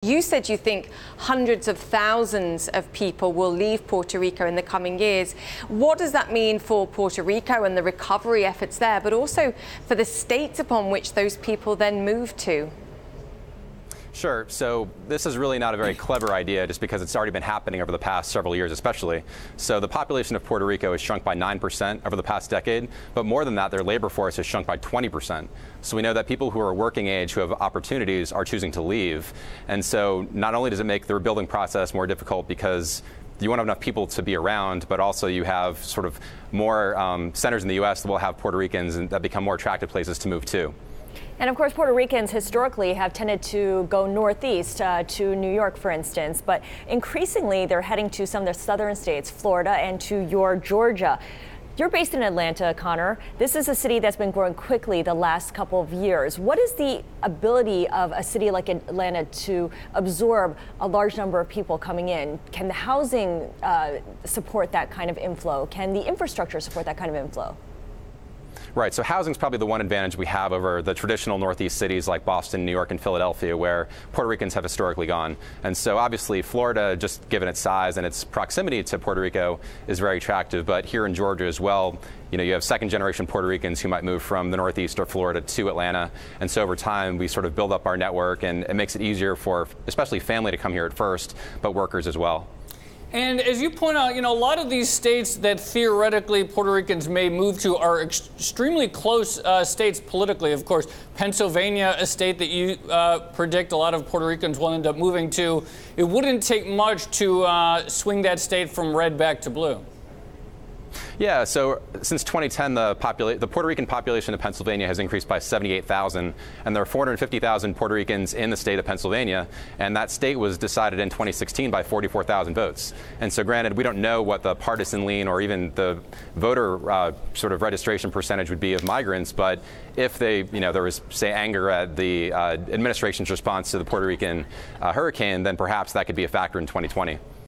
You said you think hundreds of thousands of people will leave Puerto Rico in the coming years. What does that mean for Puerto Rico and the recovery efforts there, but also for the states upon which those people then move to? Sure. So this is really not a very clever idea just because it's already been happening over the past several years, especially. So the population of Puerto Rico has shrunk by 9% over the past decade, but more than that, their labor force has shrunk by 20%. So we know that people who are working age, who have opportunities, are choosing to leave. And so not only does it make the rebuilding process more difficult because you won't have enough people to be around, but also you have sort of more centers in the U.S. that will have Puerto Ricans and that become more attractive places to move to. And of course, Puerto Ricans historically have tended to go northeast to New York, for instance, but increasingly they're heading to some of the southern states, Florida and to your Georgia. You're based in Atlanta, Conor. This is a city that's been growing quickly the last couple of years. What is the ability of a city like Atlanta to absorb a large number of people coming in? Can the housing support that kind of inflow? Can the infrastructure support that kind of inflow? Right. So housing is probably the one advantage we have over the traditional Northeast cities like Boston, New York, and Philadelphia, where Puerto Ricans have historically gone. And so obviously Florida, just given its size and its proximity to Puerto Rico, is very attractive. But here in Georgia as well, you have second-generation Puerto Ricans who might move from the Northeast or Florida to Atlanta. And so over time, we sort of build up our network, and it makes it easier for especially family to come here at first, but workers as well. And as you point out, a lot of these states that theoretically Puerto Ricans may move to are extremely close states politically. Of course, Pennsylvania, a state that you predict a lot of Puerto Ricans will end up moving to. It wouldn't take much to swing that state from red back to blue. Yeah, so since 2010, the Puerto Rican population of Pennsylvania has increased by 78,000, and there are 450,000 Puerto Ricans in the state of Pennsylvania, and that state was decided in 2016 by 44,000 votes. And so granted, we don't know what the partisan lean or even the voter sort of registration percentage would be of migrants, but if there was, say, anger at the administration's response to the Puerto Rican hurricane, then perhaps that could be a factor in 2020.